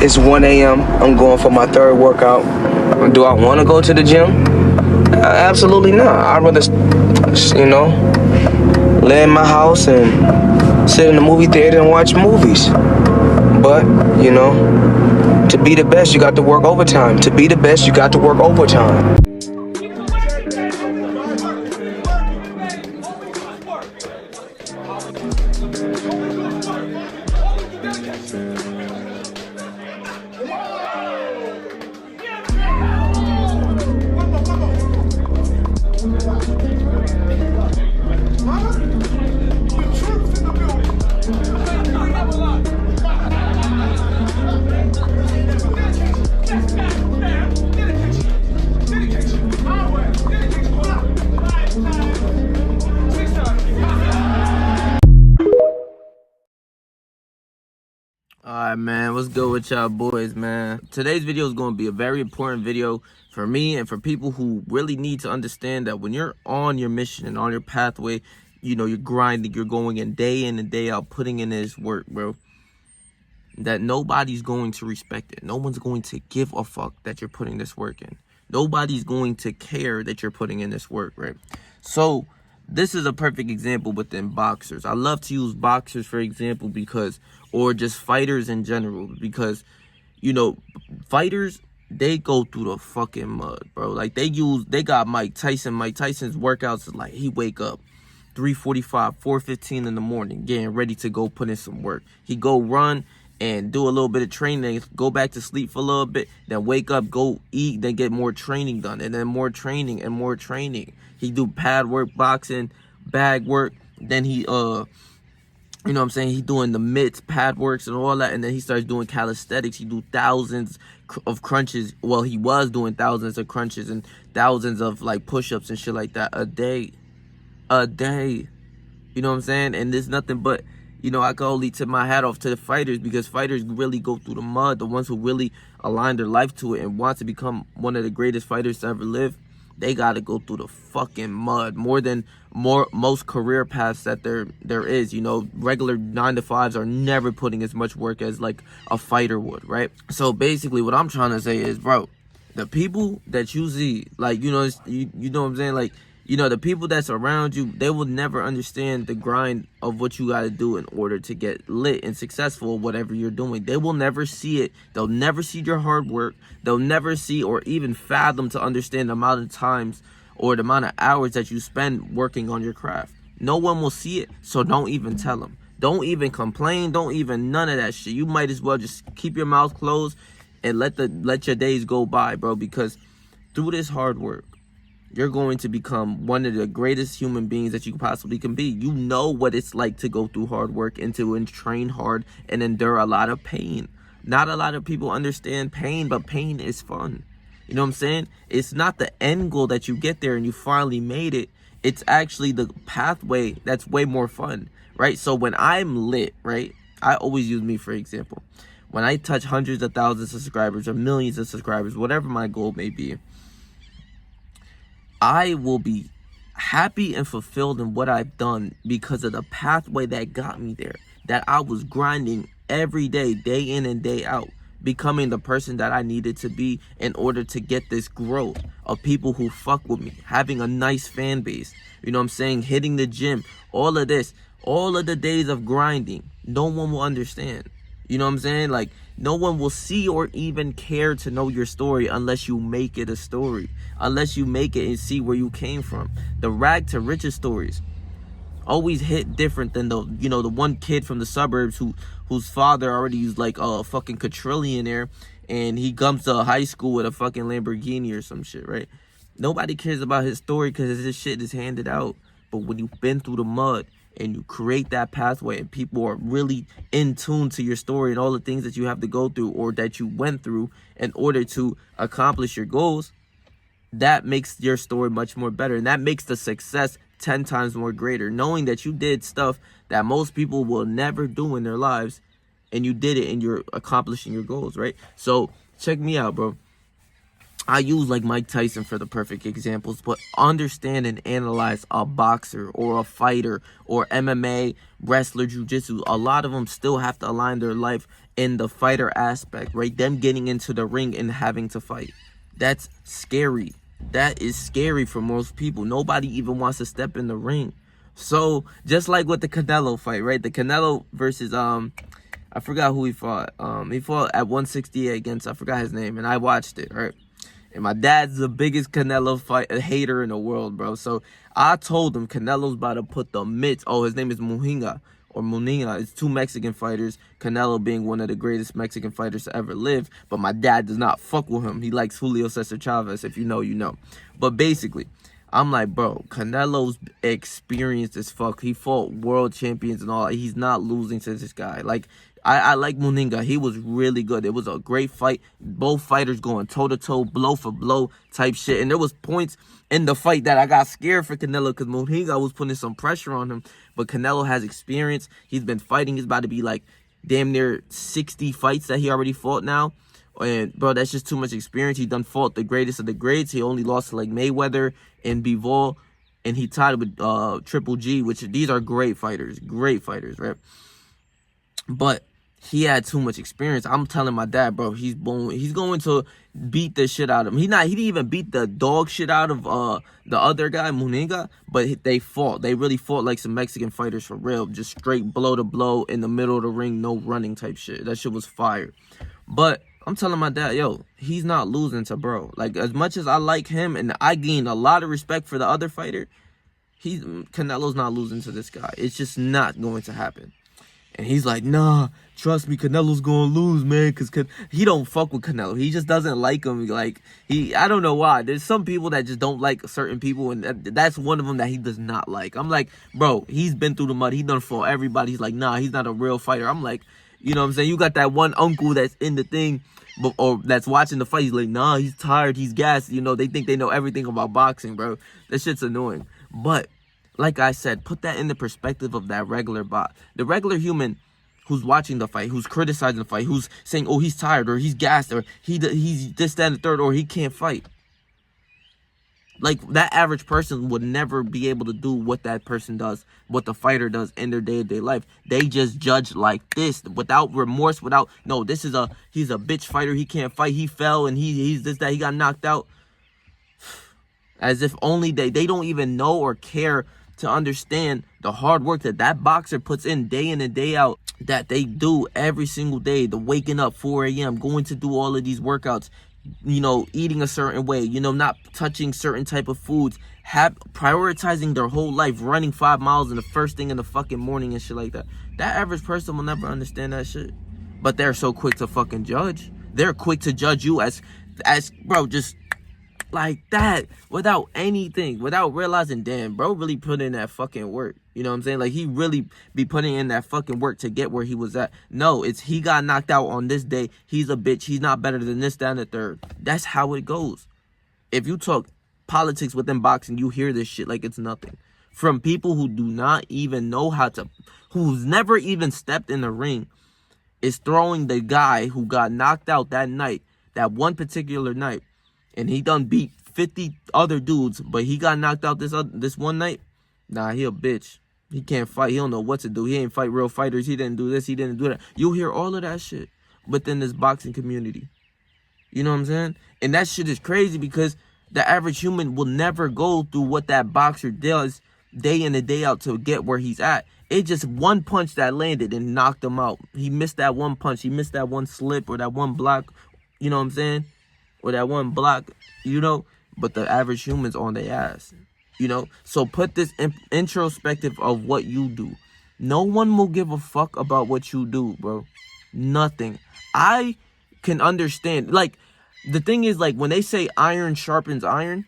It's 1 a.m. I'm going for my third workout. Do I want to go to the gym? Absolutely not. I'd rather, lay in my house and sit in the movie theater and watch movies. But, to be the best, you got to work overtime. To be the best, you got to work overtime. Alright, man, what's good with y'all boys, man? Today's video is going to be a very important video for me and for people who really need to understand that when you're on your mission and on your pathway, you're grinding, you're going in and day out, putting in this work, bro, that nobody's going to respect it. No one's going to give a fuck that you're putting this work in. Nobody's going to care that you're putting in this work, right? So this is a perfect example within boxers. I love to use boxers for example or just fighters in general, because, fighters, they go through the fucking mud, bro. Like, they got Mike Tyson. Mike Tyson's workouts is like, he wake up 3:45, 4:15 in the morning, getting ready to go put in some work. He go run and do a little bit of training, go back to sleep for a little bit, then wake up, go eat, then get more training done, and then more training and more training. He do pad work, boxing, bag work, then he he doing the mitts, pad works and all that, and then he starts doing calisthenics. He do thousands of crunches. Well, he was doing thousands of crunches and thousands of like push-ups and shit like that a day. You know what I'm saying? And there's nothing but, I can only tip my hat off to the fighters, because fighters really go through the mud. The ones who really align their life to it and want to become one of the greatest fighters to ever live, they gotta go through the fucking mud more than most career paths that there is. Regular 9-to-5s are never putting as much work as like a fighter would, right? So basically what I'm trying to say is, bro, the people that you see, like, you know what I'm saying, like, the people that's around you, they will never understand the grind of what you got to do in order to get lit and successful at whatever you're doing. They will never see it. They'll never see your hard work. They'll never see or even fathom to understand the amount of times or the amount of hours that you spend working on your craft. No one will see it, so don't even tell them. Don't even complain. Don't even none of that shit. You might as well just keep your mouth closed and let your days go by, bro, because through this hard work, you're going to become one of the greatest human beings that you possibly can be. You know what it's like to go through hard work and to train hard and endure a lot of pain. Not a lot of people understand pain, but pain is fun. You know what I'm saying? It's not the end goal that you get there and you finally made it. It's actually the pathway that's way more fun, right? So when I'm lit, right, I always use me for example. When I touch hundreds of thousands of subscribers or millions of subscribers, whatever my goal may be, I will be happy and fulfilled in what I've done because of the pathway that got me there, that I was grinding every day, day in and day out, becoming the person that I needed to be in order to get this growth of people who fuck with me, having a nice fan base, hitting the gym, all of this, all of the days of grinding. No one will understand. You know what I'm saying? Like, no one will see or even care to know your story unless you make it a story, unless you make it and see where you came from. The rag to riches stories always hit different than the one kid from the suburbs whose father already is like a fucking quadrillionaire and he comes to high school with a fucking Lamborghini or some shit, right? Nobody cares about his story because his shit is handed out. But when you've been through the mud and you create that pathway and people are really in tune to your story and all the things that you have to go through or that you went through in order to accomplish your goals, that makes your story much more better. And that makes the success 10 times more greater, knowing that you did stuff that most people will never do in their lives and you did it and you're accomplishing your goals, right? So check me out, bro. I use like Mike Tyson for the perfect examples, but understand and analyze a boxer or a fighter or MMA, wrestler, jiu-jitsu. A lot of them still have to align their life in the fighter aspect, right? Them getting into the ring and having to fight. That's scary. That is scary for most people. Nobody even wants to step in the ring. So just like with the Canelo fight, right? The Canelo versus I forgot who he fought. He fought at 168 against, I forgot his name, and I watched it, right? And my dad's the biggest Canelo hater in the world, bro. So I told him Canelo's about to put the mitts. Oh, his name is Muhinga or Munina. It's two Mexican fighters. Canelo being one of the greatest Mexican fighters to ever live. But my dad does not fuck with him. He likes Julio Cesar Chavez. If you know, you know. But basically, I'm like, bro, Canelo's experienced as fuck. He fought world champions and all. He's not losing to this guy. Like, I like Muninga. He was really good. It was a great fight. Both fighters going toe-to-toe, blow for blow type shit. And there was points in the fight that I got scared for Canelo because Muninga was putting some pressure on him. But Canelo has experience. He's been fighting. He's about to be like damn near 60 fights that he already fought now. And, bro, that's just too much experience. He done fought the greatest of the greats. He only lost to, like, Mayweather and Bivol. And he tied with Triple G, which these are great fighters, right? But he had too much experience. I'm telling my dad, bro, he's going to beat the shit out of him. He didn't even beat the dog shit out of the other guy, Muninga, but they fought. They really fought like some Mexican fighters for real. Just straight blow to blow in the middle of the ring, no running type shit. That shit was fire. But I'm telling my dad, yo, he's not losing to bro. Like, as much as I like him and I gained a lot of respect for the other fighter, Canelo's not losing to this guy. It's just not going to happen. And he's like, nah, trust me, Canelo's gonna lose, man, because he don't fuck with Canelo. He just doesn't like him. Like, I don't know why. There's some people that just don't like certain people, and that's one of them that he does not like. I'm like, bro, he's been through the mud. He done fought everybody. He's like, nah, he's not a real fighter. I'm like, you know what I'm saying? You got that one uncle that's in the thing, or that's watching the fight. He's like, nah, he's tired, he's gassed. You know, they think they know everything about boxing, bro. That shit's annoying. But like I said, put that in the perspective of that regular bot. The regular human who's watching the fight, who's criticizing the fight, who's saying, oh, he's tired, or he's gassed, or he's this, that, and the third, or he can't fight. Like, that average person would never be able to do what that person does, what the fighter does in their day-to-day life. They just judge like this, without remorse, no, he's a bitch fighter, he can't fight, he fell, and he's this, that, he got knocked out. As if only they don't even know or care to understand the hard work that boxer puts in and day out, that they do every single day. The waking up 4 a.m., going to do all of these workouts, you know, eating a certain way, you know, not touching certain type of foods, prioritizing their whole life, running 5 miles in the first thing in the fucking morning and shit like that. That average person will never understand that shit. But they're so quick to fucking judge. They're quick to judge you as bro, just like that, without anything, without realizing, damn, bro really put in that fucking work. You know what I'm saying? Like, he really be putting in that fucking work to get where he was at. No, it's he got knocked out on this day. He's a bitch. He's not better than this, that, and the third. That's how it goes. If you talk politics within boxing, you hear this shit like it's nothing. From people who do not even know who's never even stepped in the ring, is throwing the guy who got knocked out that night, that one particular night, and he done beat 50 other dudes, but he got knocked out this one night. Nah, he a bitch. He can't fight. He don't know what to do. He ain't fight real fighters. He didn't do this. He didn't do that. You'll hear all of that shit within this boxing community. You know what I'm saying? And that shit is crazy because the average human will never go through what that boxer does day in and day out to get where he's at. It's just one punch that landed and knocked him out. He missed that one punch. He missed that one slip or that one block. You know what I'm saying? Or that one block, you know, but the average human's on their ass, you know. So put this introspective of what you do. No one will give a fuck about what you do, bro. Nothing. I can understand. Like, the thing is, like, when they say iron sharpens iron,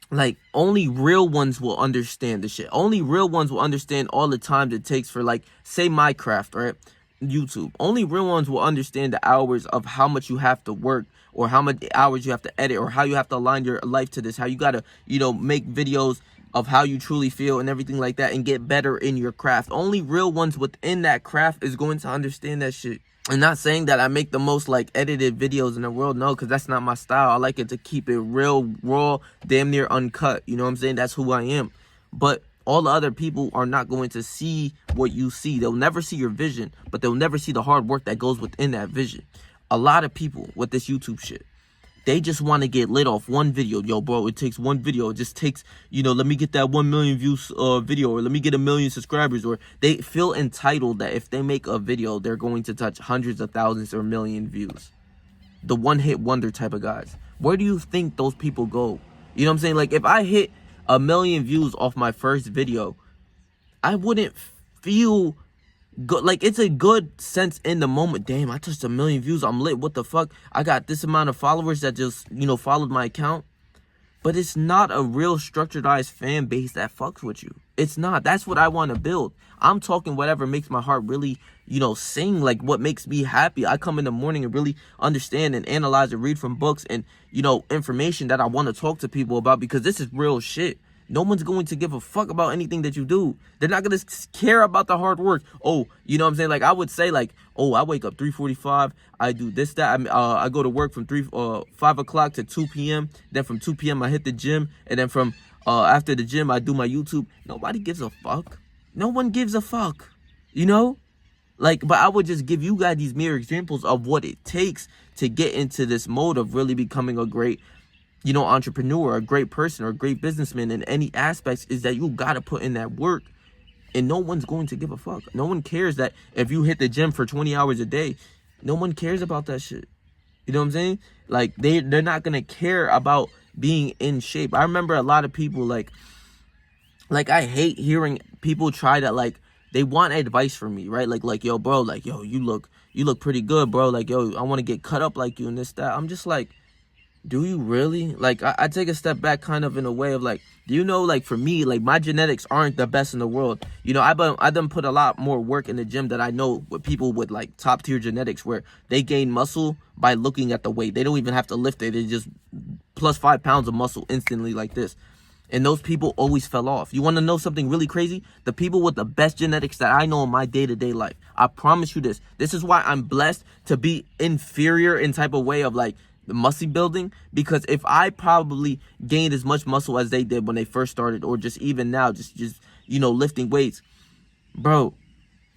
like, only real ones will understand the shit. Only real ones will understand all the time it takes for, like, say my craft, right? YouTube. Only real ones will understand the hours of how much you have to work, or how many hours you have to edit, or how you have to align your life to this, how you gotta, you know, make videos of how you truly feel and everything like that, and get better in your craft. Only real ones within that craft is going to understand that shit. I'm not saying that I make the most like edited videos in the world, no, because that's not my style. I like it to keep it real, raw, damn near uncut. You know what I'm saying? That's who I am. But all the other people are not going to see what you see. They'll never see your vision, but they'll never see the hard work that goes within that vision. A lot of people with this YouTube shit, they just want to get lit off one video. Yo, bro, it takes one video. It just takes, you know, let me get that 1 million views video, or let me get 1 million subscribers. Or they feel entitled that if they make a video, they're going to touch hundreds of thousands or million views. The one-hit wonder type of guys. Where do you think those people go? You know what I'm saying? Like, if I hit 1 million views off my first video, I wouldn't feel good. Like, it's a good sense in the moment. Damn, I touched 1 million views. I'm lit. What the fuck? I got this amount of followers that just, you know, followed my account. But it's not a real structuredized fan base that fucks with you. It's not. That's what I want to build. I'm talking whatever makes my heart really, you know, sing, like what makes me happy. I come in the morning and really understand and analyze and read from books and, you know, information that I want to talk to people about, because this is real shit. No one's going to give a fuck about anything that you do. They're not going to care about the hard work. Oh, you know what I'm saying? Like, I would say, like, oh, I wake up 3:45. I do this, that. I go to work from 5 o'clock to 2 p.m. Then from 2 p.m. I hit the gym. And then from after the gym, I do my YouTube. Nobody gives a fuck. No one gives a fuck. You know? Like, but I would just give you guys these mere examples of what it takes to get into this mode of really becoming a great, you know, entrepreneur, a great person, or a great businessman in any aspects, is that you got to put in that work, and no one's going to give a fuck. No one cares that if you hit the gym for 20 hours a day. No one cares about that shit. You know what I'm saying? Like, they're not going to care about being in shape. I remember a lot of people, like I hate hearing people try to, like, they want advice from me, right? Like, yo, bro, like, yo, you look pretty good, bro. Like, yo, I want to get cut up like you and this, that. I'm just like, do you really? Like, I take a step back kind of in a way of like, do you know, like, for me, like, my genetics aren't the best in the world. You know, I done put a lot more work in the gym that I know with people with like top tier genetics, where they gain muscle by looking at the weight. They don't even have to lift it. They just plus 5 pounds of muscle instantly like this. And those people always fell off. You want to know something really crazy? The people with the best genetics that I know in my day-to-day life, I promise you this. This is why I'm blessed to be inferior in type of way of like the muscle building, because if I probably gained as much muscle as they did when they first started, or just even now, just you know, lifting weights, bro,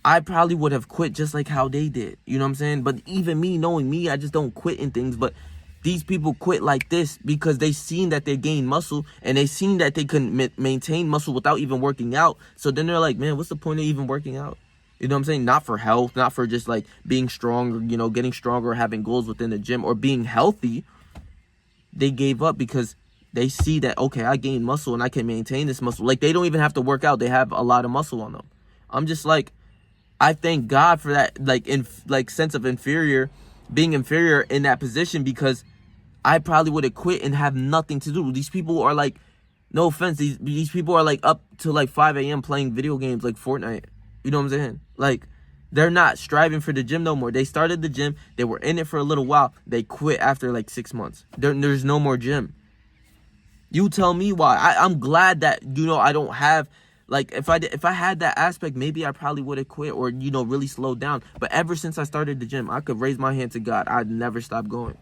I probably would have quit just like how they did. You know what I'm saying? But even me, knowing me, I just don't quit in things. But these people quit like this because they seen that they gained muscle, and they seen that they couldn't maintain muscle without even working out. So then they're like, man, what's the point of even working out? You know what I'm saying? Not for health, not for just like being strong, or, you know, getting stronger, or having goals within the gym, or being healthy. They gave up because they see that, okay, I gained muscle and I can maintain this muscle. Like, they don't even have to work out. They have a lot of muscle on them. I'm just like, I thank God for that, like sense of being inferior in that position, because I probably would have quit and have nothing to do. These people are like, no offense, these people are like up to like 5 a.m. playing video games like Fortnite. You know what I'm saying? Like, they're not striving for the gym no more. They started the gym. They were in it for a little while. They quit after like 6 months. There's no more gym. You tell me why. I'm glad that, you know, I don't have, like, if I had that aspect, maybe I probably would have quit, or, you know, really slowed down. But ever since I started the gym, I could raise my hand to God. I'd never stop going.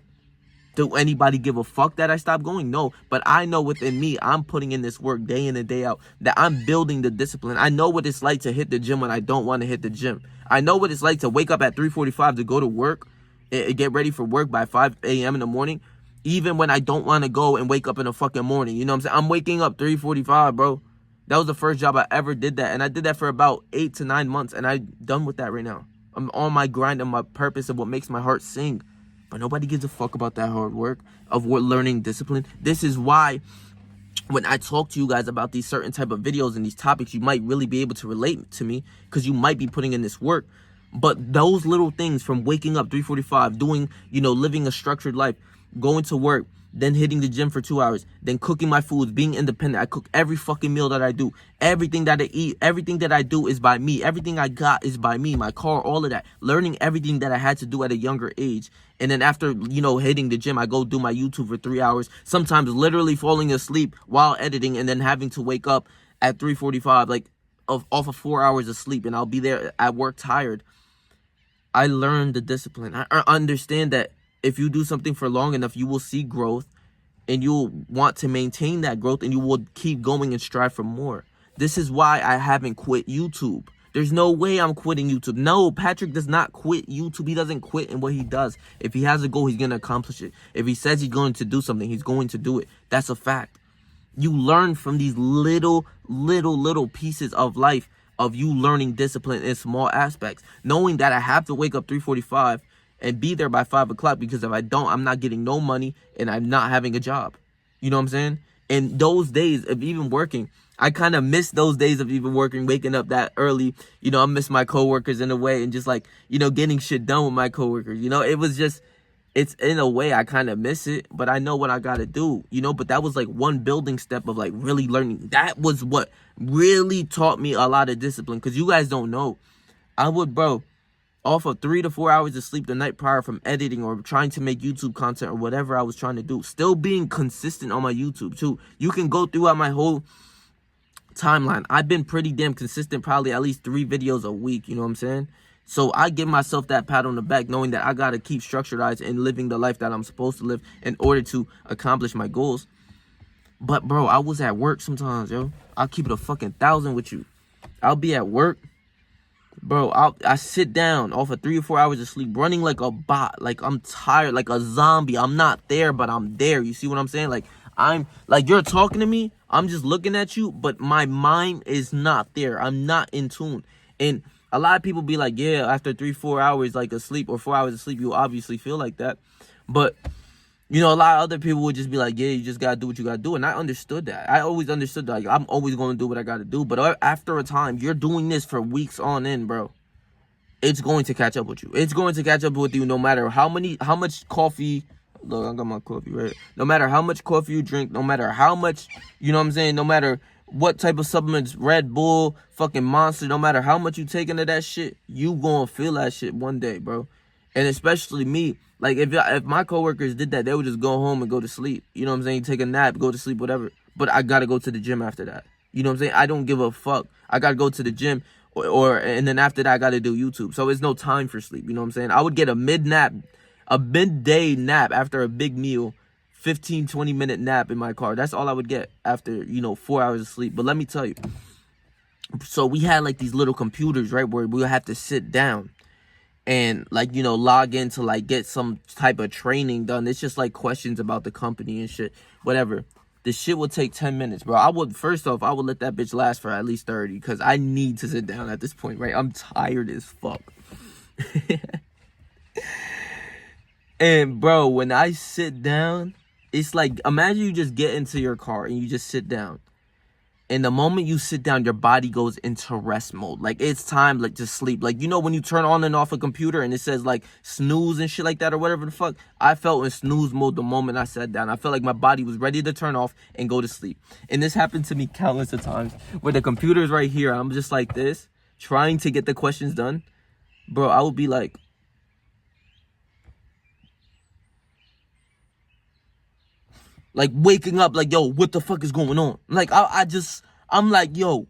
Do anybody give a fuck that I stopped going? No. But I know within me, I'm putting in this work day in and day out, that I'm building the discipline. I know what it's like to hit the gym when I don't want to hit the gym. I know what it's like to wake up at 3:45 to go to work, and get ready for work by 5 a.m. in the morning, even when I don't want to go and wake up in the fucking morning. You know what I'm saying? I'm waking up 3:45, bro. That was the first job I ever did that. And I did that for about 8 to 9 months. And I'm done with that right now. I'm on my grind and my purpose of what makes my heart sing. But nobody gives a fuck about that hard work of what learning discipline. This is why when I talk to you guys about these certain type of videos and these topics, you might really be able to relate to me, because you might be putting in this work. But those little things, from waking up 3:45, doing, you know, living a structured life, going to work, then hitting the gym for 2 hours, then cooking my foods, being independent. I cook every fucking meal that I do. Everything that I eat, everything that I do is by me. Everything I got is by me. My car, all of that. Learning everything that I had to do at a younger age. And then after, hitting the gym, I go do my YouTube for 3 hours. Sometimes literally falling asleep while editing and then having to wake up at 3:45, like off of 4 hours of sleep. And I'll be there at work tired. I learned the discipline. I understand that if you do something for long enough, you will see growth and you'll want to maintain that growth and you will keep going and strive for more. This is why I haven't quit YouTube. There's no way I'm quitting YouTube. No, Patrick does not quit YouTube. He doesn't quit in what he does. If he has a goal, he's going to accomplish it. If he says he's going to do something, he's going to do it. That's a fact. You learn from these little pieces of life of you learning discipline in small aspects. Knowing that I have to wake up 3:45 and be there by 5 o'clock, because if I don't, I'm not getting no money and I'm not having a job. You know what I'm saying? And those days of even working, I kind of miss those days of even working, waking up that early. I miss my coworkers in a way, and just like, getting shit done with my coworkers. It was just, it's in a way I kind of miss it, but I know what I got to do, but that was like one building step of like really learning. That was what really taught me a lot of discipline, because you guys don't know. I would, off of 3 to 4 hours of sleep the night prior from editing or trying to make YouTube content or whatever I was trying to do. Still being consistent on my YouTube too. You can go throughout my whole timeline. I've been pretty damn consistent, probably at least 3 videos a week, you know what I'm saying? So I give myself that pat on the back, knowing that I got to keep structured and living the life that I'm supposed to live in order to accomplish my goals. But bro, I was at work sometimes, yo. I'll keep it a fucking 1,000 with you. I'll be at work. Bro, I sit down off of 3 or 4 hours of sleep, running like a bot. Like, I'm tired, like a zombie. I'm not there, but I'm there. You see what I'm saying? Like, I'm, like, you're talking to me. I'm just looking at you, but my mind is not there. I'm not in tune. And a lot of people be like, yeah, after 3-4 hours, like, of sleep or 4 hours of sleep, you obviously feel like that. But a lot of other people would just be like, yeah, you just got to do what you got to do. And I understood that. I always understood that. Like, I'm always going to do what I got to do. But after a time, you're doing this for weeks on end, bro. It's going to catch up with you. It's going to catch up with you no matter how much coffee. Look, I got my coffee right here. No matter how much coffee you drink, no matter how much, you know what I'm saying? No matter what type of supplements, Red Bull, fucking Monster, no matter how much you take into that shit, you going to feel that shit one day, bro. And especially me. Like, if my coworkers did that, they would just go home and go to sleep. You know what I'm saying? Take a nap, go to sleep, whatever. But I got to go to the gym after that. You know what I'm saying? I don't give a fuck. I got to go to the gym, and then after that, I got to do YouTube. So it's no time for sleep. You know what I'm saying? I would get a midday nap after a big meal, 15-20 minute nap in my car. That's all I would get after, 4 hours of sleep. But let me tell you. So we had like these little computers, right, where we would have to sit down and like, log in to like get some type of training done. It's just like questions about the company and shit, whatever. The shit would take 10 minutes, bro. I would let that bitch last for at least 30, because I need to sit down at this point, right? I'm tired as fuck. And bro, when I sit down, it's like, imagine you just get into your car and you just sit down. And the moment you sit down, your body goes into rest mode. Like, it's time, like, to sleep. Like, when you turn on and off a computer and it says, like, snooze and shit like that or whatever the fuck, I felt in snooze mode the moment I sat down. I felt like my body was ready to turn off and go to sleep. And this happened to me countless of times where the computer's right here. I'm just like this, trying to get the questions done. Bro, I would be like, waking up, like, yo, what the fuck is going on? Like, I'm like, yo,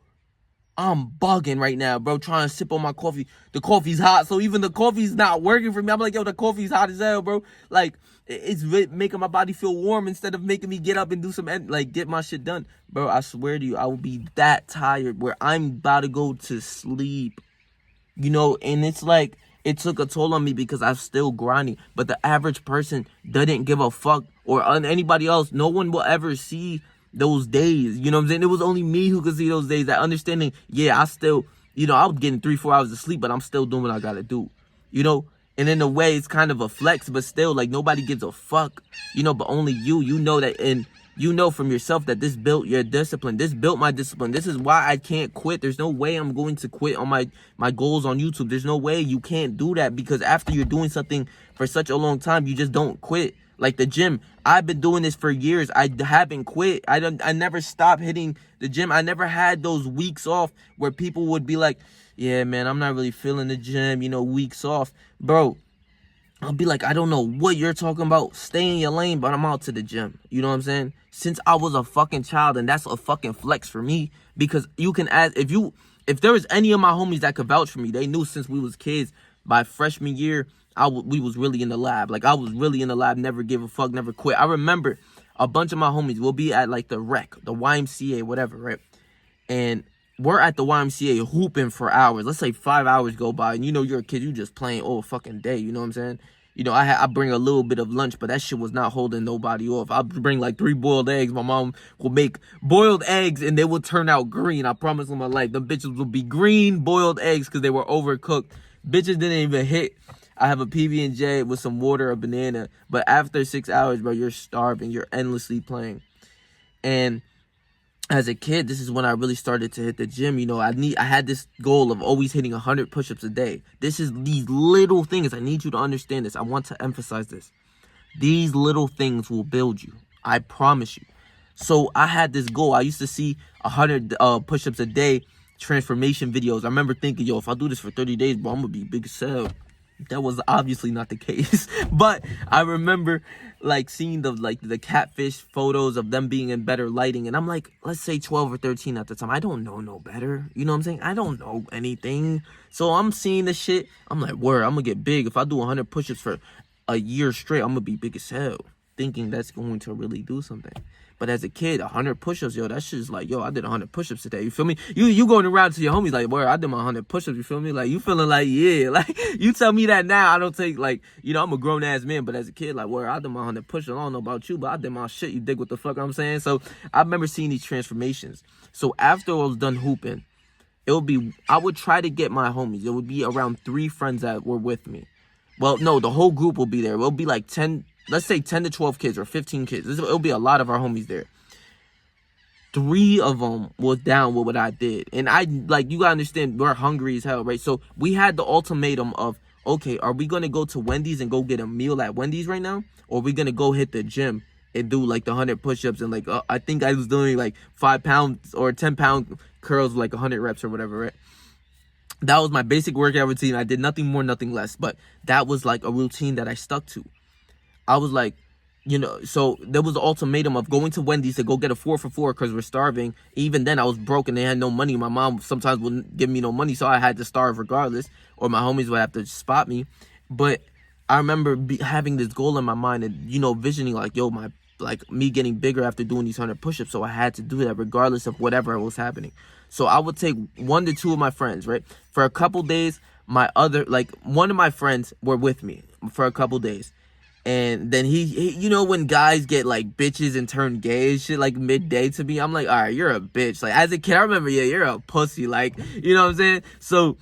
I'm bugging right now, bro, trying to sip on my coffee. The coffee's hot, so even the coffee's not working for me. I'm like, yo, the coffee's hot as hell, bro. Like, it's making my body feel warm instead of making me get up and do get my shit done. Bro, I swear to you, I will be that tired where I'm about to go to sleep, and it's like, it took a toll on me because I'm still grinding. But the average person doesn't give a fuck, or anybody else. No one will ever see those days. You know what I'm saying? It was only me who could see those days. That understanding, yeah, I still, I was getting 3-4 hours of sleep, but I'm still doing what I gotta do. And in a way, it's kind of a flex, but still, like, nobody gives a fuck. But only you. You know that, and you know from yourself that this built your discipline. This built my discipline. This is why I can't quit. There's no way I'm going to quit on my goals on YouTube. There's no way you can't do that, because after you're doing something for such a long time, you just don't quit. Like the gym, I've been doing this for years. I haven't quit. I never stopped hitting the gym. I never had those weeks off where people would be like, yeah, man, I'm not really feeling the gym, you know, weeks off. Bro, I'll be like, I don't know what you're talking about. Stay in your lane, but I'm out to the gym. You know what I'm saying? Since I was a fucking child, and that's a fucking flex for me, because you can ask, if there was any of my homies that could vouch for me, they knew since we was kids. By freshman year, we was really in the lab. Like, I was really in the lab, never give a fuck, never quit. I remember a bunch of my homies will be at like the rec, the YMCA, whatever, right? And we're at the YMCA hooping for hours. Let's say 5 hours go by, and you know you're a kid, you just playing all fucking day. You know what I'm saying? You know, I bring a little bit of lunch, but that shit was not holding nobody off. I bring like 3 boiled eggs. My mom will make boiled eggs, and they will turn out green. I promise on my life, the bitches will be green boiled eggs because they were overcooked. Bitches didn't even hit. I have a PB&J with some water, a banana. But after 6 hours, bro, you're starving. You're endlessly playing. And as a kid, this is when I really started to hit the gym. You know, I had this goal of always hitting 100 push-ups a day. This is these little things. I need you to understand this. I want to emphasize this. These little things will build you. I promise you. So I had this goal. I used to see 100 push-ups a day transformation videos. I remember thinking, yo, if I do this for 30 days, bro, I'm gonna be big as hell. That was obviously not the case. But I remember like seeing the catfish photos of them being in better lighting, and I'm like, let's say 12 or 13 at the time. I don't know no better. You know what I'm saying? I don't know anything. So I'm seeing this shit. I'm like, word, I'm gonna get big. If I do 100 push-ups for a year straight, I'm gonna be big as hell. Thinking that's going to really do something. But as a kid, 100 push-ups, yo, that shit's like, yo, I did 100 push-ups today. You feel me? You going around to your homies like, boy, I did my 100 push-ups. You feel me? Like, you feeling like, yeah. Like, you tell me that now, I don't take, like, you know, I'm a grown-ass man. But as a kid, like, boy, I did my 100 push-ups. I don't know about you, but I did my shit. You dig what the fuck I'm saying? So, I remember seeing these transformations. So, after I was done hooping, I would try to get my homies. It would be around 3 friends that were with me. Well, no, the whole group will be there. It'll be like 10, let's say 10 to 12 kids or 15 kids. It'll be a lot of our homies there. 3 of them was down with what I did. And you gotta understand, we're hungry as hell, right? So we had the ultimatum of, okay, are we gonna go to Wendy's and go get a meal at Wendy's right now? Or are we gonna go hit the gym and do like the 100 push-ups and like, I think I was doing like 5 pounds or 10 pound curls with like 100 reps or whatever, right? That was my basic workout routine. I did nothing more, nothing less. But that was like a routine that I stuck to. I was like, you know, so there was the ultimatum of going to Wendy's to go get a 4 for $4 because we're starving. Even then, I was broke and they had no money. My mom sometimes wouldn't give me no money, so I had to starve regardless, or my homies would have to spot me. But I remember having this goal in my mind and, you know, visioning like, yo, me getting bigger after doing these 100 push-ups, so I had to do that regardless of whatever was happening. So I would take 1 to 2 of my friends, right? For a couple days, one of my friends were with me for a couple days. And then he, you know, when guys get like bitches and turn gay and shit like midday to me, I'm like, all right, you're a bitch. Like as a kid, I remember, yeah, you're a pussy. Like, you know what I'm saying? So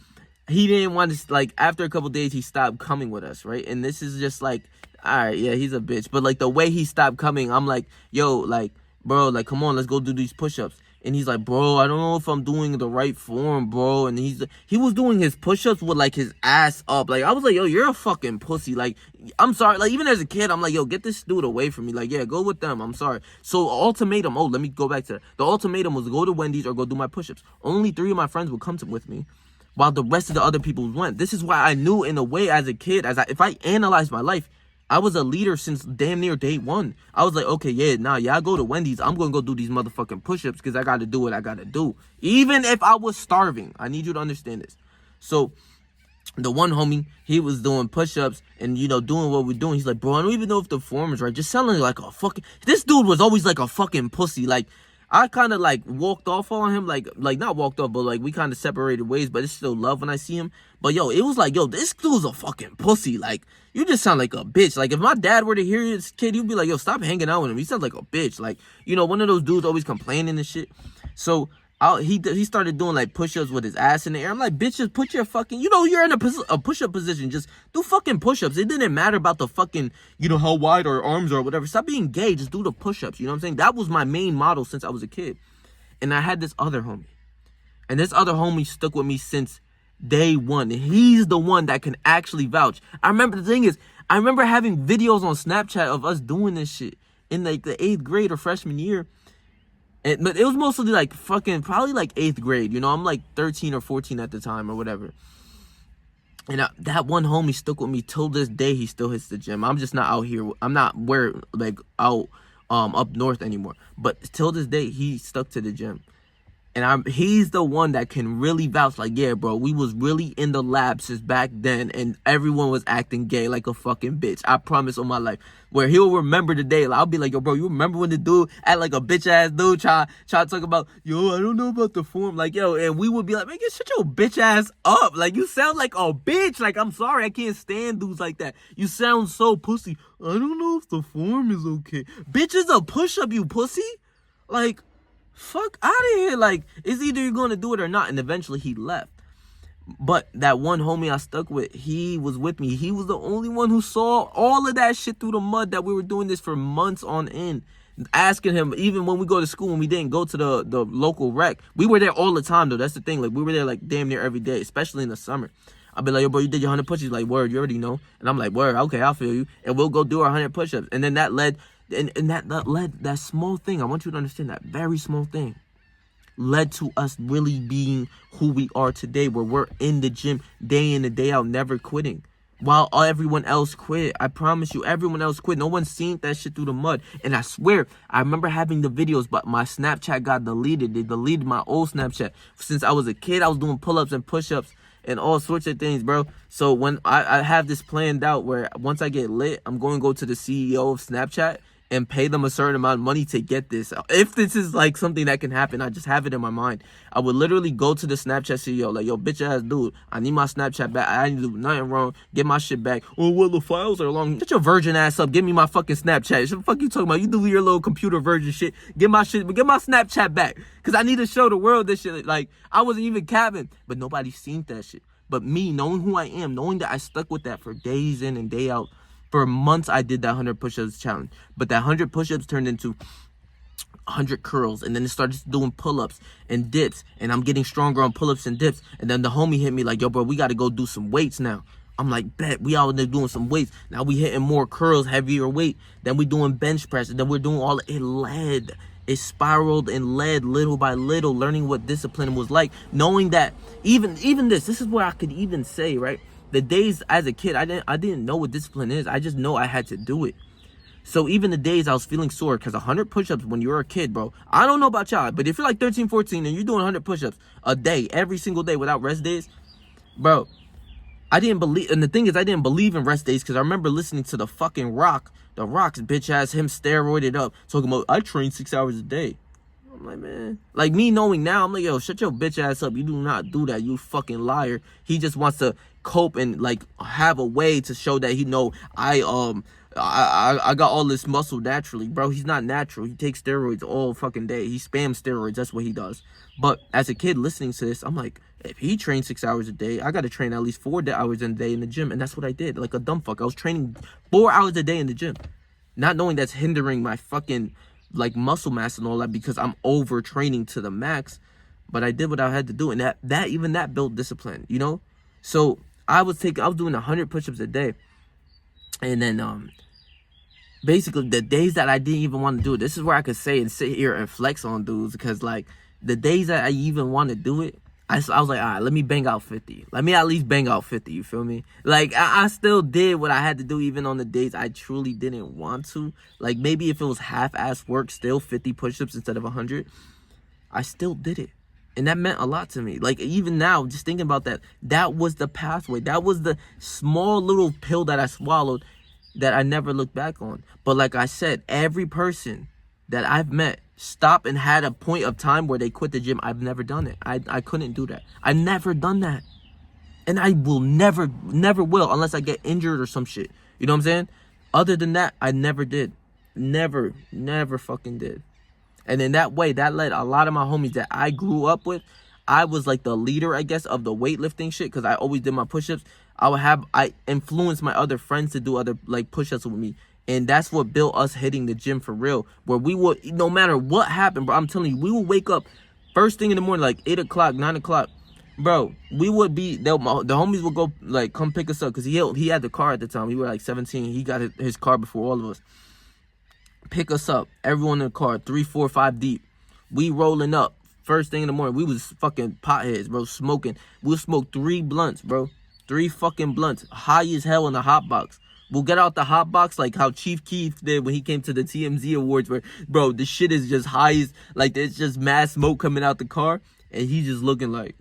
he didn't want to, like, after a couple days, he stopped coming with us, right? And this is just like, all right, yeah, he's a bitch. But like the way he stopped coming, I'm like, yo, like, bro, like, come on, let's go do these push-ups. And he's like, bro, I don't know if I'm doing the right form, bro. And he was doing his push-ups with like his ass up. Like, I was like, yo, you're a fucking pussy. Like, I'm sorry. Like, even as a kid, I'm like, yo, get this dude away from me. Like, yeah, go with them. I'm sorry. So ultimatum, let me go back to that. The ultimatum was go to Wendy's or go do my push-ups. Only 3 of my friends would come with me, while the rest of the other people went. This is why I knew in a way as a kid, if I analyzed my life, I was a leader since damn near day 1. I was like, okay, I go to Wendy's. I'm going to go do these motherfucking push-ups because I got to do what I got to do. Even if I was starving. I need you to understand this. So the one homie, he was doing push-ups and, you know, doing what we're doing. He's like, bro, I don't even know if the form is right. Just sounding like a fucking... This dude was always like a fucking pussy. Like, I kind of like walked off on him, like not walked off, but like we kind of separated ways, but it's still love when I see him. But yo, it was like, yo, this dude's a fucking pussy. Like, you just sound like a bitch. Like, if my dad were to hear this kid, he'd be like, yo, stop hanging out with him. He sounds like a bitch. Like, you know, one of those dudes always complaining and shit. So he started doing like push-ups with his ass in the air. I'm like, bitch, just put your fucking, you know, you're in a push-up position. Just do fucking push-ups. It didn't matter about the fucking, you know, how wide our arms are or whatever. Stop being gay. Just do the push-ups. You know what I'm saying? That was my main model since I was a kid. And I had this other homie. And this other homie stuck with me since Day one. He's the one that can actually vouch. I remember, the thing is, I remember having videos on Snapchat of us doing this shit in like the 8th grade or freshman year. But it was mostly like fucking probably like 8th grade. You know, I'm like 13 or 14 at the time or whatever. And that one homie stuck with me till this day. He still hits the gym. I'm just not out here. I'm not out up north anymore. But till this day, he stuck to the gym. And he's the one that can really vouch, like, yeah, bro, we was really in the lab since back then, and everyone was acting gay like a fucking bitch. I promise on my life. Where he'll remember the day. Like, I'll be like, yo, bro, you remember when the dude act like a bitch-ass dude try to talk about, yo, I don't know about the form. Like, yo, and we would be like, man, shut your bitch-ass up. Like, you sound like a bitch. Like, I'm sorry, I can't stand dudes like that. You sound so pussy. I don't know if the form is okay. Bitch is a push-up, you pussy. Like, fuck out of here. Like, it's either you're gonna do it or not. And eventually he left. But that one homie I stuck with, he was with me. He was the only one who saw all of that shit through the mud, that we were doing this for months on end. Asking him, even when we go to school, when we didn't go to the local rec, we were there all the time though. That's the thing. Like, we were there like damn near every day, especially in the summer. I'll be like, yo, bro, you did your 100 push-ups. Like, word, you already know. And I'm like, word, okay, I'll feel you. And we'll go do our 100 push-ups. And then that led, that small thing, I want you to understand, that very small thing led to us really being who we are today, where we're in the gym day in and day out, never quitting. While everyone else quit. I promise you, everyone else quit. No one's seen that shit through the mud. And I swear, I remember having the videos, but my Snapchat got deleted. They deleted my old Snapchat. Since I was a kid, I was doing pull-ups and push-ups and all sorts of things, bro. So when I have this planned out, where once I get lit, I'm going to go to the CEO of Snapchat and pay them a certain amount of money to get this. If this is like something that can happen, I just have it in my mind. I would literally go to the Snapchat CEO, like, yo, bitch ass dude, I need my Snapchat back. I didn't do nothing wrong. Get my shit back. Oh, well, the files are long. Get your virgin ass up. Give me my fucking Snapchat. What the fuck you talking about? You do your little computer virgin shit. Get my Snapchat back. Because I need to show the world this shit. Like, I wasn't even capping, but nobody seen that shit. But me, knowing who I am, knowing that I stuck with that for days in and day out, for months I did that 100 push-ups challenge. But that 100 push-ups turned into 100 curls. And then it started doing pull-ups and dips. And I'm getting stronger on pull-ups and dips. And then the homie hit me like, yo, bro, we got to go do some weights now. I'm like, bet. We out there doing some weights. Now we hitting more curls, heavier weight. Then we doing bench press. And then we're doing all it led. It spiraled and led little by little, learning what discipline was like. Knowing that even this is where I could even say, right? The days as a kid, I didn't know what discipline is. I just know I had to do it. So even the days I was feeling sore, because 100 push-ups when you're a kid, bro, I don't know about y'all, but if you're like 13, 14 and you're doing 100 push-ups a day, every single day without rest days, bro, I didn't believe, and the thing is, I didn't believe in rest days, because I remember listening to the fucking Rock's bitch ass, him steroided up, talking about, I train 6 hours a day. I'm like, man, like me knowing now, I'm like, yo, shut your bitch ass up. You do not do that, you fucking liar. He just wants to cope and like have a way to show that he know I got all this muscle naturally. Bro, he's not natural. He takes steroids all fucking day. He spams steroids. That's what he does. But as a kid listening to this, I'm like, if he trains 6 hours a day, I got to train at least 4 hours a day in the gym. And that's what I did, like a dumb fuck. I was training 4 hours a day in the gym, not knowing that's hindering my fucking like muscle mass and all that, because I'm overtraining to the max. But I did what I had to do, and that built discipline, you know. So I was doing 100 push-ups a day, and then basically the days that I didn't even want to do it, this is where I could say and sit here and flex on dudes, because like the days that I even want to do it, I was like, all right, let me bang out 50. Let me at least bang out 50, you feel me? Like, I still did what I had to do even on the days I truly didn't want to. Like, maybe if it was half-ass work, still 50 push-ups instead of 100, I still did it. And that meant a lot to me. Like, even now, just thinking about that, that was the pathway. That was the small little pill that I swallowed that I never looked back on. But like I said, every person that I've met stop and had a point of time where they quit the gym. I've never done it. I couldn't do that. I've never done that. And I will never will, unless I get injured or some shit. You know what I'm saying? Other than that, I never did. Never fucking did. And in that way, that led a lot of my homies that I grew up with. I was like the leader, I guess, of the weightlifting shit, because I always did my push-ups. I influenced my other friends to do other like push-ups with me. And that's what built us hitting the gym for real. Where we would, no matter what happened, bro, I'm telling you, we would wake up first thing in the morning, like 8 o'clock, 9 o'clock. Bro, we would be the homies would go like come pick us up because he had the car at the time. We were like 17. He got his car before all of us. Pick us up, everyone in the car, 3, 4, 5 deep. We rolling up first thing in the morning. We was fucking potheads, bro, smoking. We'll smoke 3 blunts, bro, 3 fucking blunts, high as hell in the hot box. We'll get out the hot box like how Chief Keef did when he came to the TMZ Awards, where, bro, the shit is just high as, like, there's just mad smoke coming out the car, and he just looking like,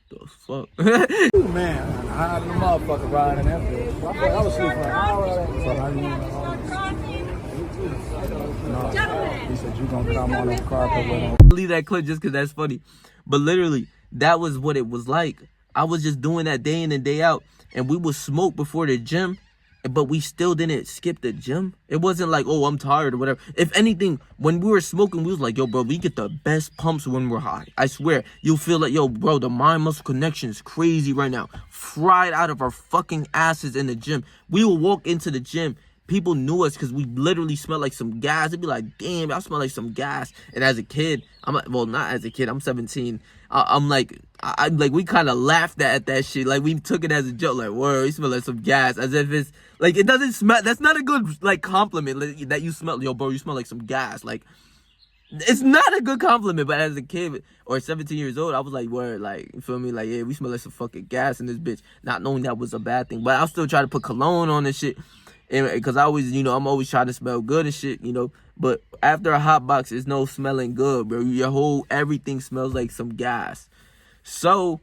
the fuck? Man, high than a motherfucker riding that bitch. I was sleeping for an hour. No, he said you gonna come on the car cover. Leave that clip just because that's funny. But literally, that was what it was like. I was just doing that day in and day out. And we would smoke before the gym, but we still didn't skip the gym. It wasn't like, oh, I'm tired or whatever. If anything, when we were smoking, we was like, yo, bro, we get the best pumps when we're high. I swear. You'll feel like, yo, bro, the mind-muscle connection is crazy right now. Fried out of our fucking asses in the gym. We will walk into the gym. People knew us because we literally smelled like some gas. They'd be like, damn, I smell like some gas. And as a kid, I'm like, well, not as a kid, I'm 17. I'm like, we kind of laughed at that shit. Like, we took it as a joke. Like, whoa, you smell like some gas. As if it's, like, it doesn't smell. That's not a good, like, compliment like, that you smell. Yo, bro, you smell like some gas. Like, it's not a good compliment. But as a kid or 17 years old, I was like, word, like, you feel me? Like, yeah, we smell like some fucking gas in this bitch. Not knowing that was a bad thing. But I'll still try to put cologne on this shit. Because I always, I'm always trying to smell good and shit, But after a hot box, it's no smelling good, bro. Everything smells like some gas. So,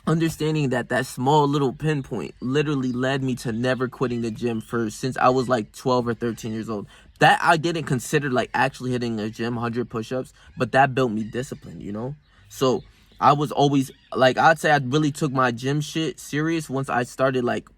understanding that small little pinpoint literally led me to never quitting the gym since I was like 12 or 13 years old. That I didn't consider like actually hitting the gym, 100 push-ups, but that built me discipline, So, I was always, like, I'd say I really took my gym shit serious once I started, like,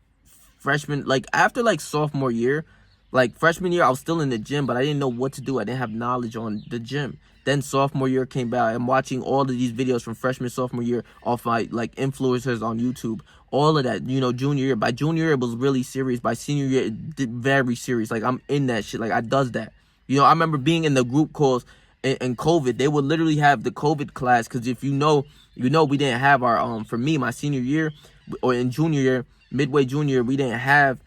freshman, like after like sophomore year. Like freshman year I was still in the gym, but I didn't know what to do. I didn't have knowledge on the gym. Then sophomore year came by. I'm watching all of these videos from freshman, sophomore year off my like influencers on YouTube, all of that. Junior year, by junior year it was really serious. By senior year it did very serious. Like I'm in that shit. Like I does that. I remember being in the group calls in COVID. They would literally have the COVID class, because if we didn't have our for me, my senior year or in junior year, midway junior, we didn't have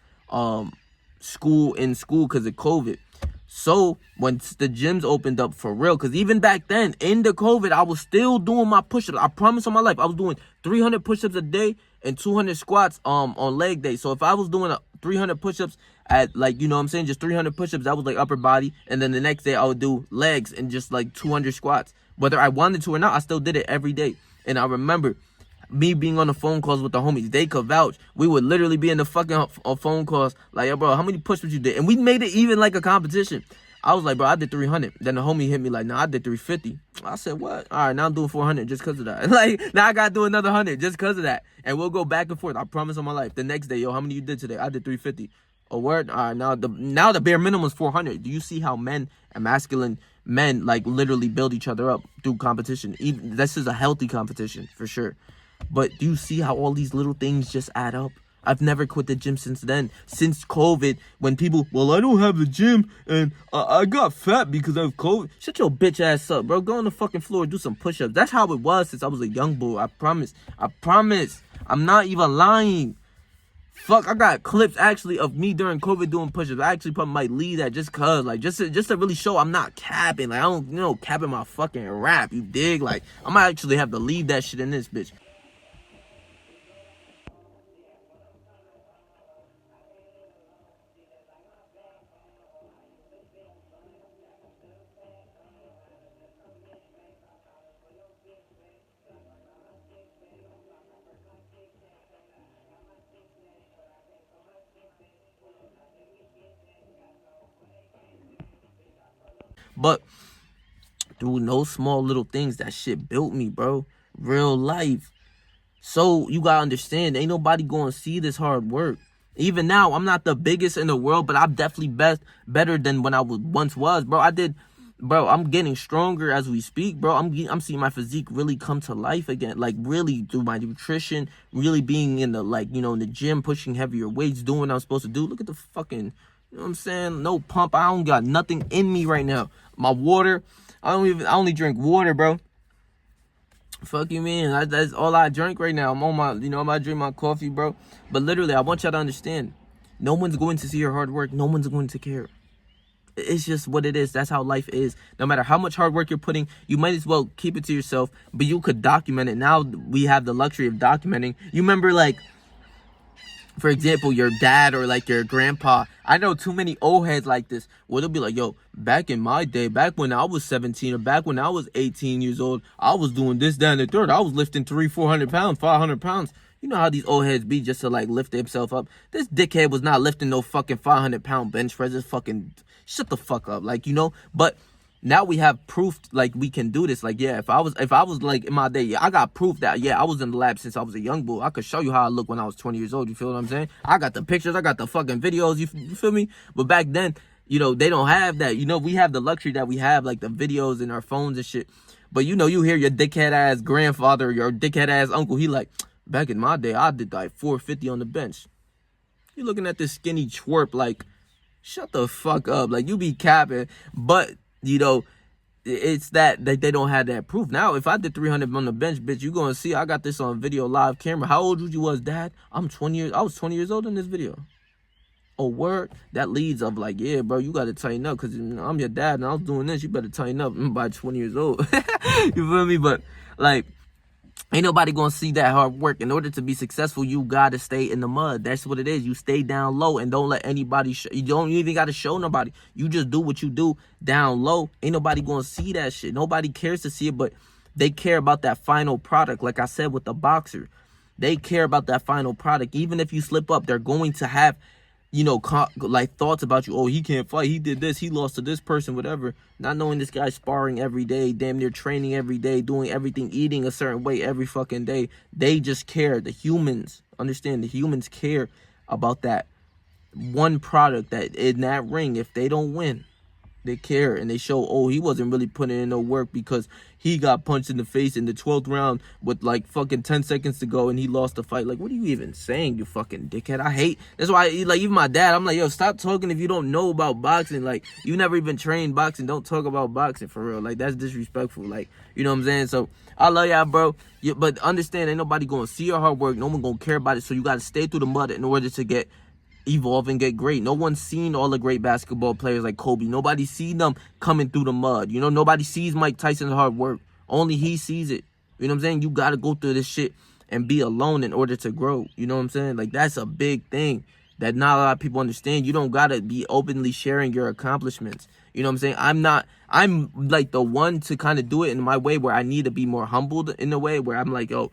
school because of COVID. So when the gyms opened up for real, because even back then in the COVID, I was still doing my push-ups. I promise on my life, I was doing 300 push-ups a day and 200 squats on leg day. So if I was doing 300 push-ups at like, just 300 push-ups, that was like upper body, and then the next day I would do legs and just like 200 squats. Whether I wanted to or not, I still did it every day. And I remember me being on the phone calls with the homies. They could vouch. We would literally be in the fucking phone calls like, yo, bro, how many push-ups you did? And we made it even like a competition. I was like, bro, I did 300. Then the homie hit me like, nah, I did 350. I said, what? All right, now I'm doing 400 just because of that. Like, now I got to do another 100 just because of that. And we'll go back and forth. I promise on my life. The next day, yo, how many you did today? I did 350. A word? All right, now the bare minimum is 400. Do you see how men and masculine men, like, literally build each other up through competition? This is a healthy competition, for sure. But do you see how all these little things just add up? I've never quit the gym since then. Since COVID, when people, well, I don't have a gym and I got fat because of COVID. Shut your bitch ass up, bro. Go on the fucking floor, do some push-ups. That's how it was since I was a young boy. I promise. I'm not even lying. Fuck, I got clips actually of me during COVID doing push-ups. I actually probably might leave that just cause, like, just to really show I'm not capping. Like, I don't, capping my fucking rap. You dig? Like, I might actually have to leave that shit in this bitch. But through no small little things, that shit built me, bro. Real life. So you gotta understand, ain't nobody gonna see this hard work. Even now, I'm not the biggest in the world, but I'm definitely better than when I once was, bro. I'm getting stronger as we speak, bro. I'm seeing my physique really come to life again, like really through my nutrition, really being in the, like, in the gym, pushing heavier weights, doing what I'm supposed to do. Look at the fucking, you know what I'm saying? No pump. I don't got nothing in me right now. My water, I only drink water, bro. Fuck you mean? That's all I drink right now. I'm on my, I'm about to drink my coffee, bro. But literally, I want y'all to understand. No one's going to see your hard work. No one's going to care. It's just what it is. That's how life is. No matter how much hard work you're putting, you might as well keep it to yourself. But you could document it. Now we have the luxury of documenting. You remember, like, for example, your dad or like your grandpa. I know too many old heads like this where they'll be like, yo, back in my day, back when I was 17 or back when I was 18 years old, I was doing this, that, and the third. I was lifting 400 pounds, 500 pounds. You know how these old heads be just to like lift themselves up. This dickhead was not lifting no fucking 500-pound bench press. Just fucking shut the fuck up. Like, but now we have proof, like, we can do this. Like, yeah, if I was like in my day, yeah, I got proof that, yeah, I was in the lab since I was a young boy. I could show you how I look when I was 20 years old. You feel what I'm saying? I got the pictures, I got the fucking videos. You feel me? But back then, they don't have that. We have the luxury that we have, like the videos in our phones and shit. But you hear your dickhead ass grandfather or your dickhead ass uncle, he like, back in my day, I did like 450 on the bench. You looking at this skinny twerp like, shut the fuck up. Like, you be capping. But it's that they don't have that proof. Now, if I did 300 on the bench, bitch, you gonna see I got this on video, live camera. How old you was, Dad? I was 20 years old in this video. Oh, word? That leads of like, yeah, bro, you gotta tighten up because I'm your dad and I was doing this. You better tighten up. I'm about 20 years old. You feel me? But like, ain't nobody gonna see that hard work. In order to be successful, you gotta stay in the mud. That's what it is. You stay down low and don't let anybody you don't even gotta show nobody. You just do what you do down low. Ain't nobody gonna see that shit. Nobody cares to see it, but they care about that final product. Like I said with the boxer, they care about that final product. Even if you slip up, they're going to have like thoughts about you. Oh, he can't fight. He did this. He lost to this person, whatever. Not knowing this guy's sparring every day, damn near training every day, doing everything, eating a certain way every fucking day. They just care. The humans, understand, the humans care about that one product that in that ring. If they don't win, they care and they show, oh, he wasn't really putting in no work because he got punched in the face in the 12th round with like fucking 10 seconds to go and he lost the fight. Like, what are you even saying, you fucking dickhead? I hate, that's why, like, even my dad, I'm like, yo, stop talking if you don't know about boxing. Like, you never even trained boxing. Don't talk about boxing for real. Like, that's disrespectful. Like, you know what I'm saying? So, I love y'all, bro. Yeah, but understand, ain't nobody gonna see your hard work. No one gonna care about it. So, you gotta stay through the mud in order to evolve and get great. No one's seen all the great basketball players like Kobe. Nobody seen them coming through the mud. Nobody sees Mike Tyson's hard work. Only he sees it. You know what I'm saying? You got to go through this shit and be alone in order to grow. You know what I'm saying? Like, that's a big thing that not a lot of people understand. You don't got to be openly sharing your accomplishments. You know what I'm saying? I'm like the one to kind of do it in my way where I need to be more humbled in a way where I'm like, yo,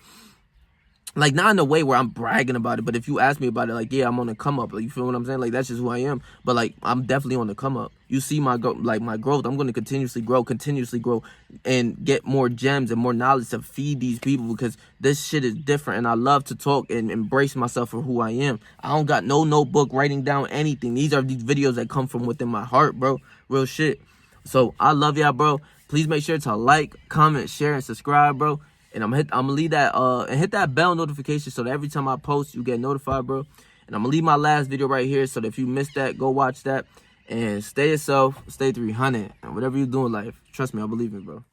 like, not in a way where I'm bragging about it, but if you ask me about it, like, yeah, I'm on the come up. Like, you feel what I'm saying? Like, that's just who I am. But like, I'm definitely on the come up. You see my growth. I'm going to continuously grow, and get more gems and more knowledge to feed these people because this shit is different. And I love to talk and embrace myself for who I am. I don't got no notebook writing down anything. These are these videos that come from within my heart, bro. Real shit. So I love y'all, bro. Please make sure to like, comment, share, and subscribe, bro. And I'm gonna leave that and hit that bell notification so that every time I post, you get notified, bro. And I'm gonna leave my last video right here so that if you missed that, go watch that. And stay yourself, stay 300, and whatever you do in life, trust me, I believe in it, bro.